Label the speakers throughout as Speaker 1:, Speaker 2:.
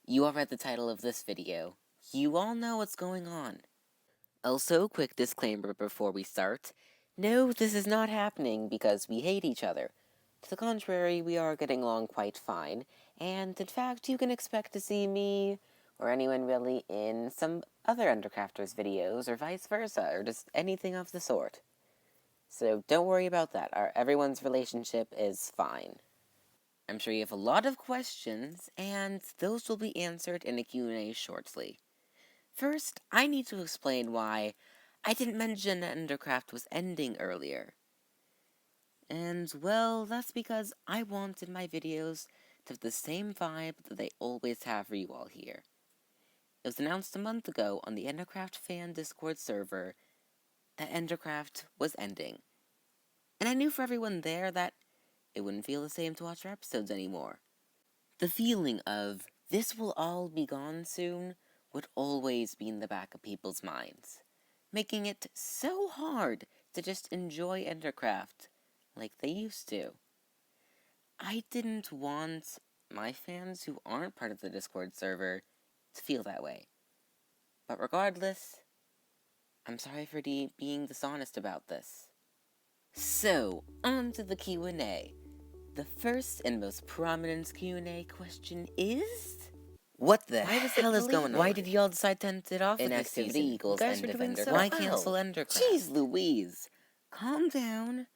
Speaker 1: You all read the title of this video. You all know what's going on. Also, quick disclaimer before we start. No, this is not happening because we hate each other. To the contrary, we are getting along quite fine, and in fact, you can expect to see me, or anyone really, in some other Endercrafters videos, or vice versa, or just anything of the sort. So don't worry about that. Everyone's relationship is fine. I'm sure you have a lot of questions, and those will be answered in a Q&A shortly. First, I need to explain why I didn't mention that Endercraft was ending earlier. And, well, that's because I wanted my videos to have the same vibe that they always have for you all here. It was announced a month ago on the Endercraft fan Discord server that Endercraft was ending. And I knew for everyone there that it wouldn't feel the same to watch our episodes anymore. The feeling of, this will all be gone soon, would always be in the back of people's minds, making it so hard to just enjoy Endercraft like they used to. I didn't want my fans who aren't part of the Discord server to feel that way. But regardless, I'm sorry for being dishonest about this. So, on to the Q&A. The first and most prominent Q&A question is... What the hell is going on? Why did y'all decide to end it off with this season? Equals
Speaker 2: You guys
Speaker 1: end
Speaker 2: are
Speaker 1: of
Speaker 2: doing
Speaker 1: Endercraft.
Speaker 2: so
Speaker 1: Why
Speaker 2: well.
Speaker 1: cancel Endercraft? Jeez Louise. Calm down.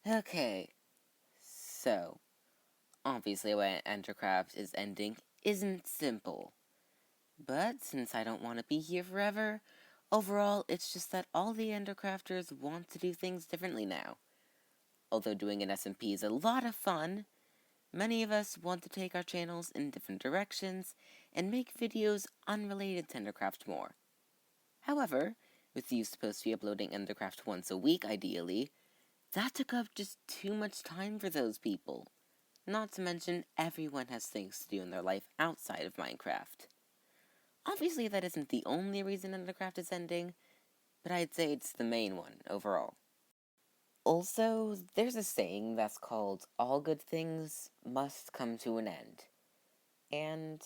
Speaker 1: Okay. So, obviously why Endercraft is ending isn't simple. But since I don't want to be here forever, overall it's just that all the Endercrafters want to do things differently now. Although doing an SMP is a lot of fun, many of us want to take our channels in different directions and make videos unrelated to Endercraft more. However, with you supposed to be uploading Endercraft once a week ideally, that took up just too much time for those people. Not to mention, everyone has things to do in their life outside of Minecraft. Obviously that isn't the only reason Endercraft is ending, but I'd say it's the main one overall. Also, there's a saying that's called, all good things must come to an end. And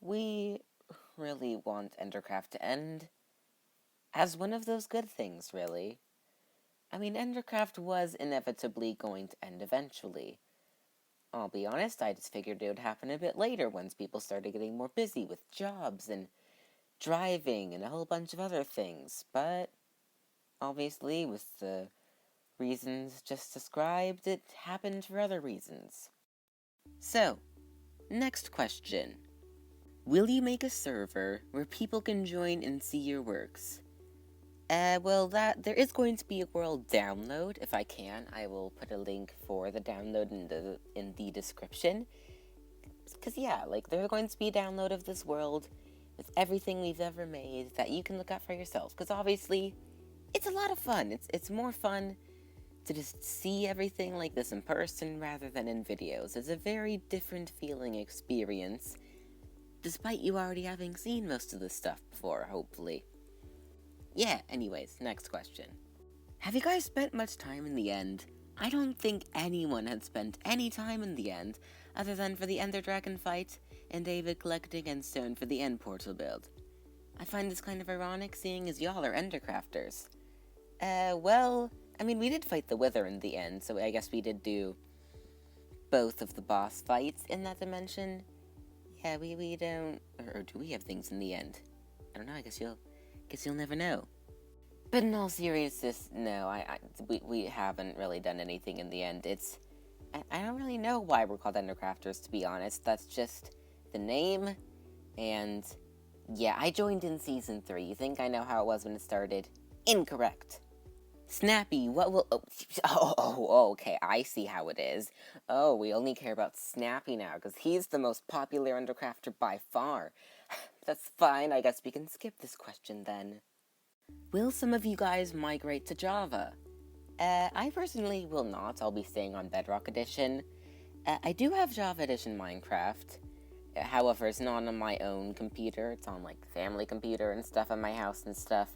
Speaker 1: we really want Endercraft to end as one of those good things, really. I mean, Endercraft was inevitably going to end eventually. I'll be honest, I just figured it would happen a bit later once people started getting more busy with jobs and driving and a whole bunch of other things, but obviously with the reasons just described, it happened for other reasons. So, next question. Will you make a server where people can join and see your works? Well, there is going to be a world download. If I can, I will put a link for the download in the description. Because, yeah, there's going to be a download of this world with everything we've ever made that you can look at for yourself. Because, obviously, it's a lot of fun. It's more fun to just see everything like this in person rather than in videos. It's a very different feeling experience, despite you already having seen most of this stuff before, hopefully. Yeah, anyways, next question. Have you guys spent much time in the end? I don't think anyone had spent any time in the end, other than for the Ender Dragon fight, and David collecting Endstone for the End Portal build. I find this kind of ironic, seeing as y'all are Endercrafters. Well, I mean, we did fight the Wither in the end, so I guess we did do both of the boss fights in that dimension. Yeah, we don't... Or do we have things in the end? I don't know, I guess you'll never know. But in all seriousness, no, we haven't really done anything in the end. I don't really know why we're called Endercrafters, to be honest. That's just the name, and yeah, I joined in Season 3. You think I know how it was when it started? Incorrect. Snappy, what will... Oh, okay, I see how it is. Oh, we only care about Snappy now, because he's the most popular Endercrafter by far. That's fine, I guess we can skip this question then. Will some of you guys migrate to Java? I personally will not. I'll be staying on Bedrock Edition. I do have Java Edition Minecraft. However, it's not on my own computer. It's on, family computer and stuff at my house and stuff.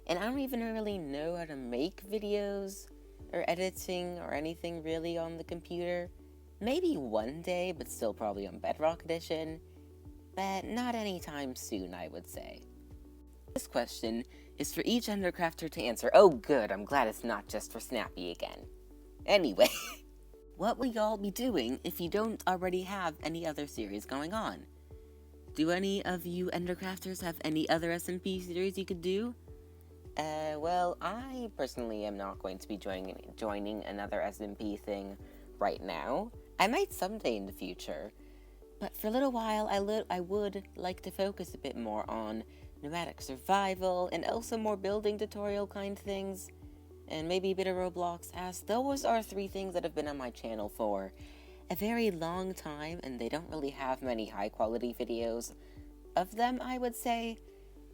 Speaker 1: And I don't even really know how to make videos or editing or anything really on the computer. Maybe one day, but still probably on Bedrock Edition. but not anytime soon, I would say. This question is for each Endercrafter to answer. Oh good, I'm glad it's not just for Snappy again. Anyway, what will y'all be doing if you don't already have any other series going on? Do any of you Endercrafters have any other SMP series you could do? Well, I personally am not going to be joining another SMP thing right now. I might someday in the future, but for a little while I would like to focus a bit more on nomadic survival and also more building tutorial kind things, and maybe a bit of Roblox, as those are 3 things that have been on my channel for a very long time, and they don't really have many high quality videos of them, I would say.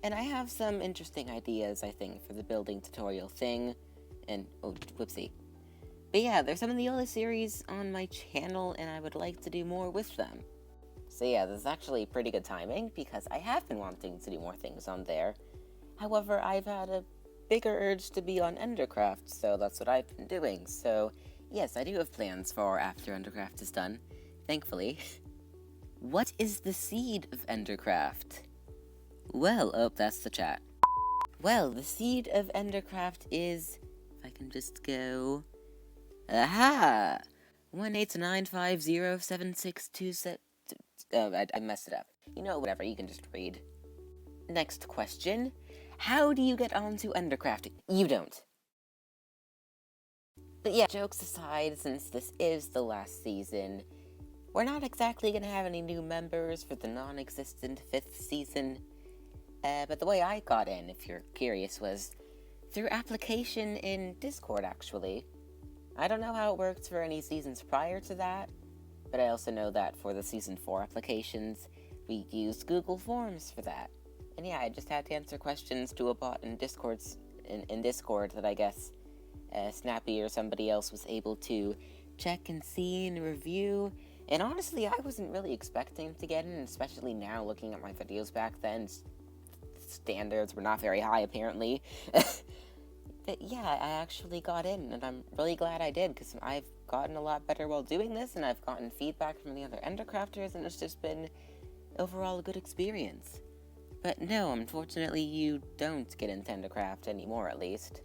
Speaker 1: And I have some interesting ideas, I think, for the building tutorial thing, and oh, whoopsie. But yeah, there's some of the other series on my channel, and I would like to do more with them. So yeah, this is actually pretty good timing, because I have been wanting to do more things on there. However, I've had a bigger urge to be on Endercraft, so that's what I've been doing. So yes, I do have plans for after Endercraft is done, thankfully. What is the seed of Endercraft? Well, oh, that's the chat. Well, the seed of Endercraft is, if I can just go, aha! 189507627. Oh, I messed it up. You know, whatever, you can just read. Next question. How do you get onto Endercraft? You don't. But yeah, jokes aside, since this is the last season, we're not exactly gonna have any new members for the non-existent 5th season. But the way I got in, if you're curious, was through application in Discord, actually. I don't know how it worked for any seasons prior to that, but I also know that for the Season 4 applications, we used Google Forms for that. And yeah, I just had to answer questions to a bot in Discord that I guess Snappy or somebody else was able to check and see and review. And honestly, I wasn't really expecting to get in, especially now looking at my videos back then. Standards were not very high, apparently. But yeah, I actually got in, and I'm really glad I did, because I've gotten a lot better while doing this, and I've gotten feedback from the other Endercrafters, and it's just been overall a good experience. But no, unfortunately, you don't get into Endercraft anymore, at least.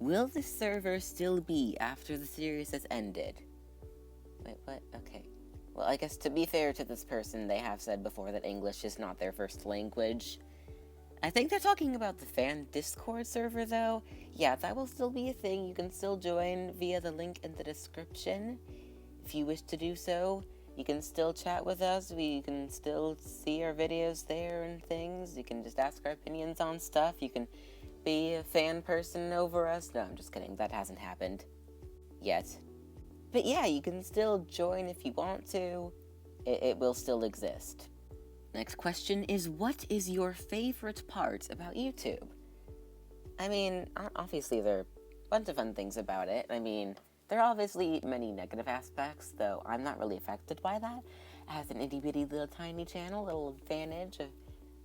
Speaker 1: Will this server still be after the series has ended? Wait, what? Okay. Well, I guess to be fair to this person, they have said before that English is not their first language. I think they're talking about the fan Discord server, though. Yeah, that will still be a thing. You can still join via the link in the description if you wish to do so. You can still chat with us. We can still see our videos there and things. You can just ask our opinions on stuff. You can be a fan person over us. No, I'm just kidding. That hasn't happened yet. But yeah, you can still join if you want to. It will still exist. Next question is, what is your favorite part about YouTube? I mean, obviously there are a bunch of fun things about it. I mean, there are obviously many negative aspects, though I'm not really affected by that. As an itty-bitty little tiny channel, little advantage of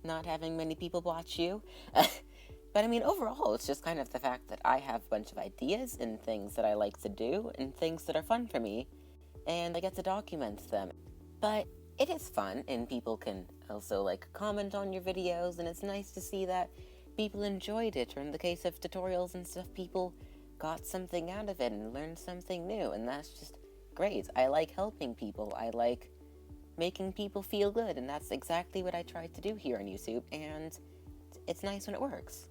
Speaker 1: not having many people watch you. But I mean, overall, it's just kind of the fact that I have a bunch of ideas and things that I like to do, and things that are fun for me, and I get to document them. But it is fun, and people can also, like, comment on your videos, and it's nice to see that people enjoyed it, or in the case of tutorials and stuff, people got something out of it and learned something new, and that's just great. I like helping people. I like making people feel good, and that's exactly what I tried to do here on YouTube, and it's nice when it works.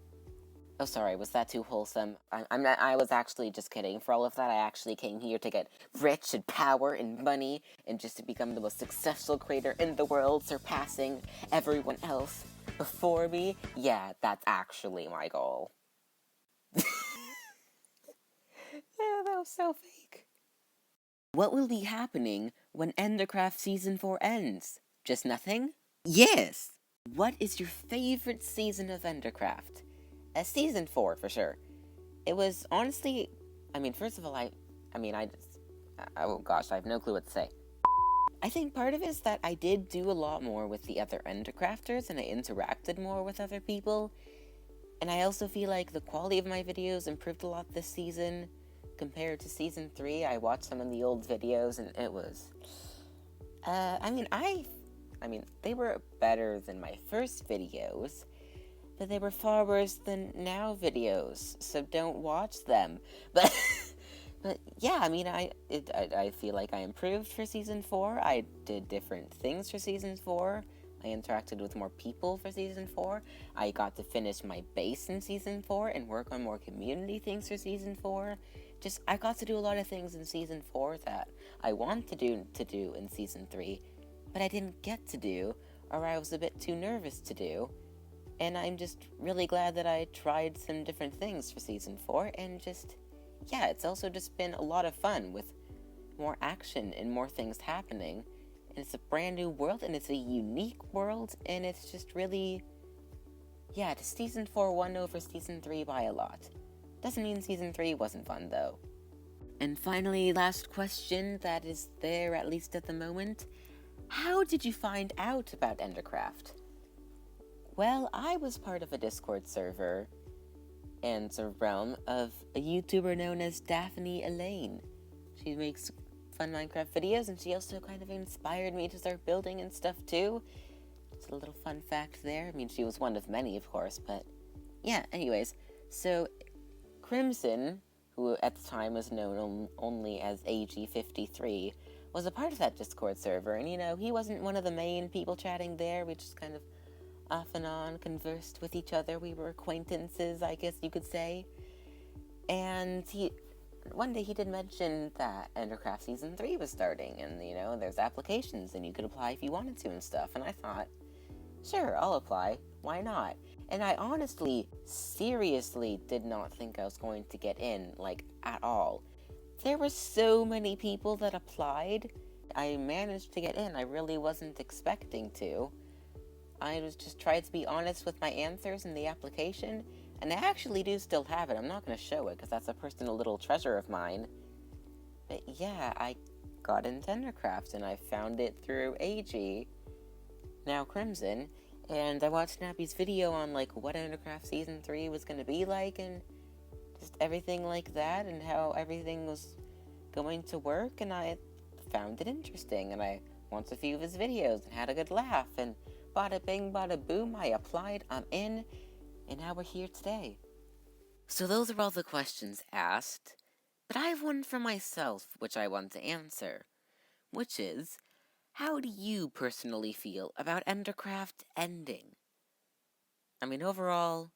Speaker 1: Oh, sorry, was that too wholesome? I was actually just kidding. For all of that, I actually came here to get rich and power and money, and just to become the most successful creator in the world, surpassing everyone else before me. Yeah, that's actually my goal. Yeah, that was so fake. What will be happening when Endercraft Season 4 ends? Just nothing? Yes! What is your favorite season of Endercraft? Season 4, for sure. It was, honestly, I mean, first of all, oh gosh, I have no clue what to say. I think part of it is that I did do a lot more with the other Endercrafters, and I interacted more with other people. And I also feel like the quality of my videos improved a lot this season. Compared to Season 3, I watched some of the old videos, and it was... I I mean, they were better than my first videos, but they were far worse than now videos, so don't watch them. But but yeah, I mean, I feel like I improved for Season 4. I did different things for Season 4. I interacted with more people for Season 4. I got to finish my base in Season 4 and work on more community things for Season 4. I got to do a lot of things in Season 4 that I want to do in Season 3, but I didn't get to do, or I was a bit too nervous to do. And I'm just really glad that I tried some different things for Season 4, and yeah, it's also just been a lot of fun with more action and more things happening. And it's a brand new world, and it's a unique world, and it's just really, yeah, Season 4 won over Season 3 by a lot. Doesn't mean Season 3 wasn't fun, though. And finally, last question that is there, at least at the moment. How did you find out about Endercraft? Well, I was part of a Discord server and sort of realm of a YouTuber known as Daphne Elaine. She makes fun Minecraft videos, and she also kind of inspired me to start building and stuff too. Just a little fun fact there. I mean, she was one of many, of course, but yeah, anyways. So, Crimson, who at the time was known only as E28, was a part of that Discord server, and he wasn't one of the main people chatting there. We just kind of off and on conversed with each other. We were acquaintances, I guess you could say. And one day he did mention that Endercraft Season 3 was starting, and there's applications and you could apply if you wanted to and stuff. And I thought, sure, I'll apply. Why not? And I honestly, seriously did not think I was going to get in, at all. There were so many people that applied. I managed to get in. I really wasn't expecting to. I was just trying to be honest with my answers in the application, and I actually do still have it. I'm not going to show it because that's a personal little treasure of mine. But yeah, I got into Endercraft, and I found it through AG, now Crimson, and I watched Nappy's video on what Endercraft Season 3 was going to be like, and just everything like that, and how everything was going to work, and I found it interesting, and I watched a few of his videos and had a good laugh, and bada bing, bada boom, I applied, I'm in, and now we're here today. So those are all the questions asked, but I have one for myself which I want to answer, which is, how do you personally feel about Endercraft ending? I mean, overall,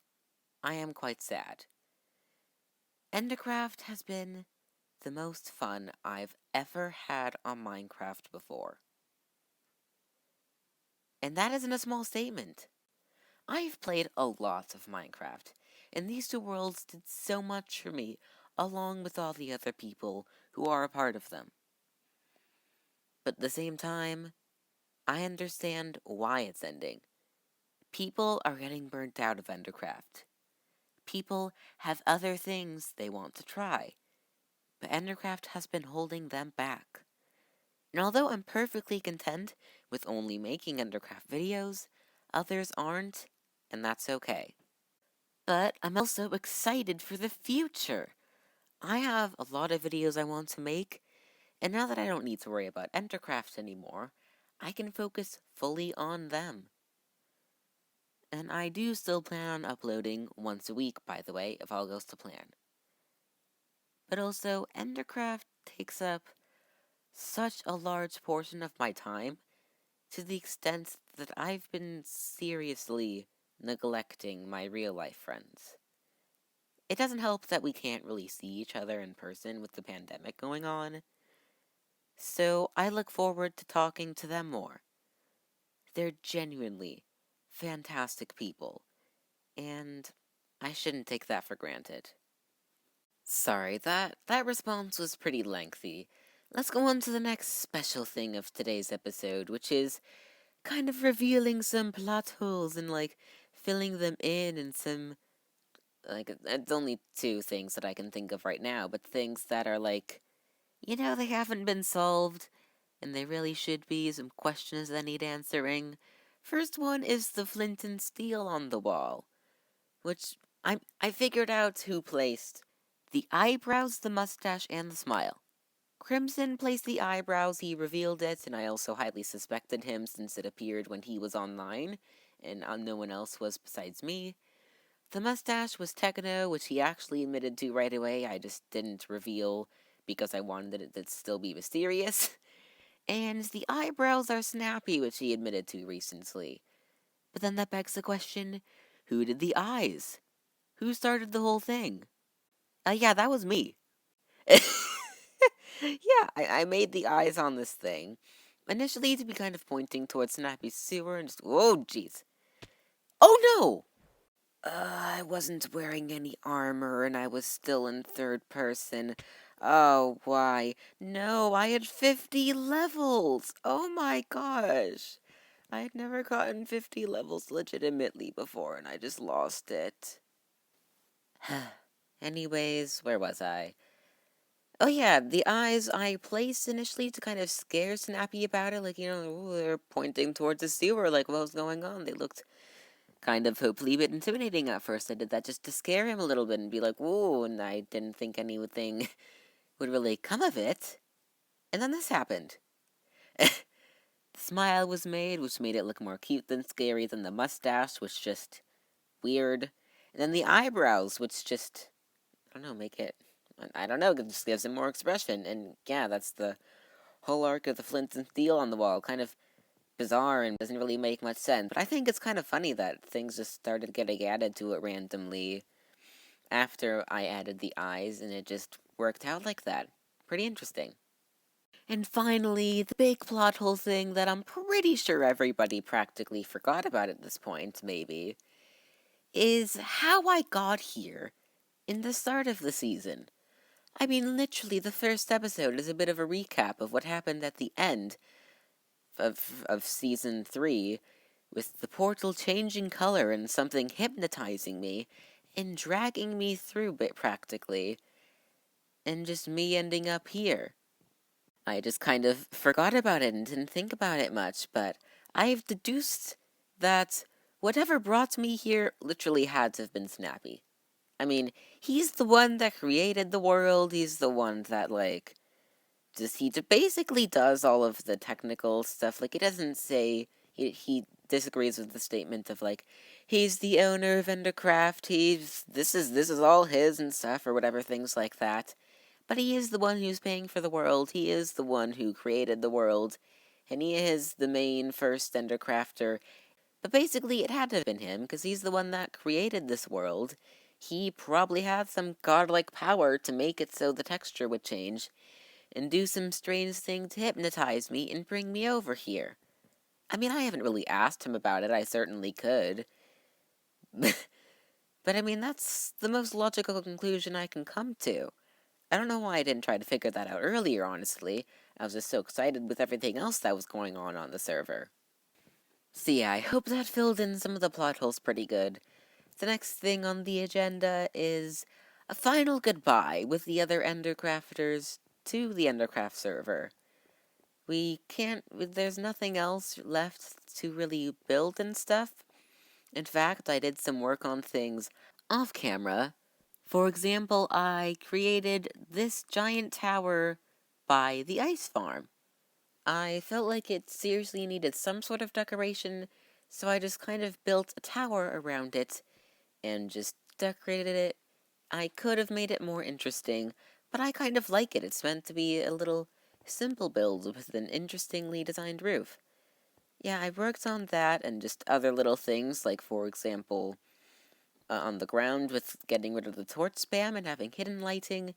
Speaker 1: I am quite sad. Endercraft has been the most fun I've ever had on Minecraft before. And that isn't a small statement. I've played a lot of Minecraft, and these two worlds did so much for me, along with all the other people who are a part of them. But at the same time, I understand why it's ending. People are getting burnt out of Endercraft. People have other things they want to try, but Endercraft has been holding them back. And although I'm perfectly content with only making Endercraft videos, others aren't, and that's okay. But I'm also excited for the future. I have a lot of videos I want to make, and now that I don't need to worry about Endercraft anymore, I can focus fully on them. And I do still plan on uploading once a week, by the way, if all goes to plan. But also, Endercraft takes up such a large portion of my time, to the extent that I've been seriously neglecting my real-life friends. It doesn't help that we can't really see each other in person with the pandemic going on, so I look forward to talking to them more. They're genuinely fantastic people, and I shouldn't take that for granted. Sorry, that response was pretty lengthy. Let's go on to the next special thing of today's episode, which is kind of revealing some plot holes and, filling them in and some, it's only two things that I can think of right now, but things that are, they haven't been solved, and they really should be, some questions that need answering. First one is the flint and steel on the wall, which I figured out who placed the eyebrows, the mustache, and the smile. Crimson placed the eyebrows, he revealed it, and I also highly suspected him since it appeared when he was online, and no one else was besides me. The mustache was Techno, which he actually admitted to right away. I just didn't reveal because I wanted it to still be mysterious. And the eyebrows are Snappy, which he admitted to recently. But then that begs the question, who did the eyes? Who started the whole thing? Yeah, that was me. Yeah, I made the eyes on this thing. Initially to be kind of pointing towards Snappy's sewer and just, whoa, jeez. Oh no! I wasn't wearing any armor and I was still in third person. Oh, why? No, I had 50 levels! Oh my gosh! I had never gotten 50 levels legitimately before and I just lost it. Anyways, where was I? Oh yeah, the eyes I placed initially to kind of scare Snappy about it, like, ooh, they're pointing towards the sewer, like, what was going on? They looked kind of hopefully a bit intimidating at first. I did that just to scare him a little bit and be like, whoa, and I didn't think anything would really come of it. And then this happened. The smile was made, which made it look more cute than scary. Then the mustache was just weird. And then the eyebrows, which just, I don't know, make it, I don't know, it just gives him more expression. And yeah, that's the whole arc of the flint and steel on the wall. Kind of bizarre and doesn't really make much sense. But I think it's kind of funny that things just started getting added to it randomly after I added the eyes, and it just worked out like that. Pretty interesting. And finally, the big plot hole thing that I'm pretty sure everybody practically forgot about at this point, maybe, is how I got here in the start of the season. I mean, literally, the first episode is a bit of a recap of what happened at the end of season 3, with the portal changing color and something hypnotizing me and dragging me through it practically, and just me ending up here. I just kind of forgot about it and didn't think about it much, but I've deduced that whatever brought me here literally had to have been Snappy. I mean, he's the one that created the world, he's the one that, like, he basically does all of the technical stuff. Like, he doesn't say, he disagrees with the statement of, like, he's the owner of Endercraft, this is all his and stuff, or whatever, things like that. But he is the one who's paying for the world, he is the one who created the world, and he is the main first Endercrafter. But basically, it had to have been him, because he's the one that created this world. He probably had some godlike power to make it so the texture would change, and do some strange thing to hypnotize me and bring me over here. I mean, I haven't really asked him about it, I certainly could. But I mean, that's the most logical conclusion I can come to. I don't know why I didn't try to figure that out earlier, honestly. I was just so excited with everything else that was going on the server. So yeah, I hope that filled in some of the plot holes pretty good. The next thing on the agenda is a final goodbye with the other Endercrafters to the Endercraft server. There's nothing else left to really build and stuff. In fact, I did some work on things off camera. For example, I created this giant tower by the ice farm. I felt like it seriously needed some sort of decoration, so I just kind of built a tower around it and just decorated it. I could have made it more interesting, but I kind of like it. It's meant to be a little simple build with an interestingly designed roof. Yeah, I worked on that and just other little things, like, for example, on the ground with getting rid of the torch spam and having hidden lighting.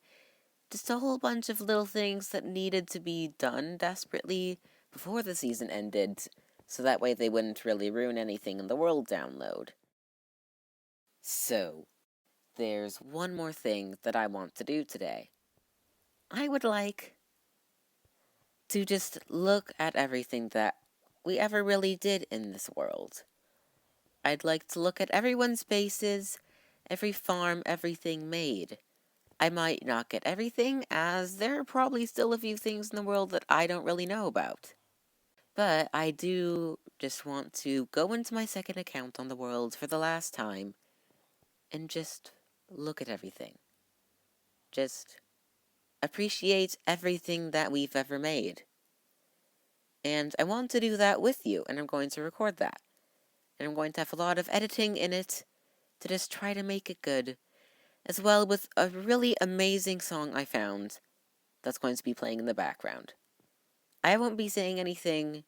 Speaker 1: Just a whole bunch of little things that needed to be done desperately before the season ended, so that way they wouldn't really ruin anything in the world download. So, there's one more thing that I want to do today. I would like to just look at everything that we ever really did in this world. I'd like to look at everyone's bases, every farm, everything made. I might not get everything, as there are probably still a few things in the world that I don't really know about. But I do just want to go into my second account on the world for the last time and just look at everything. Just appreciate everything that we've ever made. And I want to do that with you, and I'm going to record that. And I'm going to have a lot of editing in it to just try to make it good, as well with a really amazing song I found that's going to be playing in the background. I won't be saying anything,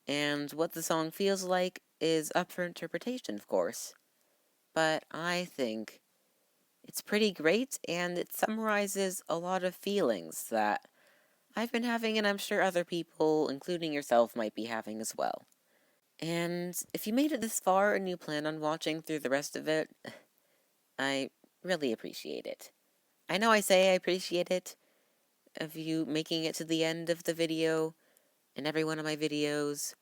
Speaker 1: and what the song feels like is up for interpretation, of course. But I think it's pretty great, and it summarizes a lot of feelings that I've been having, and I'm sure other people, including yourself, might be having as well. And if you made it this far and you plan on watching through the rest of it, I really appreciate it. I know I say I appreciate it, of you making it to the end of the video, in every one of my videos,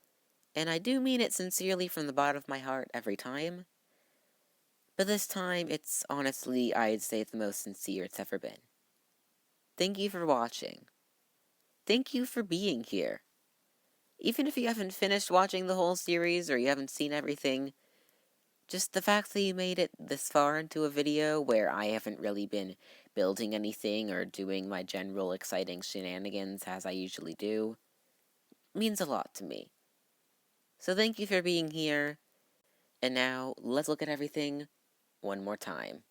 Speaker 1: and I do mean it sincerely from the bottom of my heart every time. But this time, it's honestly, I'd say, the most sincere it's ever been. Thank you for watching. Thank you for being here. Even if you haven't finished watching the whole series or you haven't seen everything, just the fact that you made it this far into a video where I haven't really been building anything or doing my general exciting shenanigans as I usually do, means a lot to me. So thank you for being here, and now let's look at everything one more time.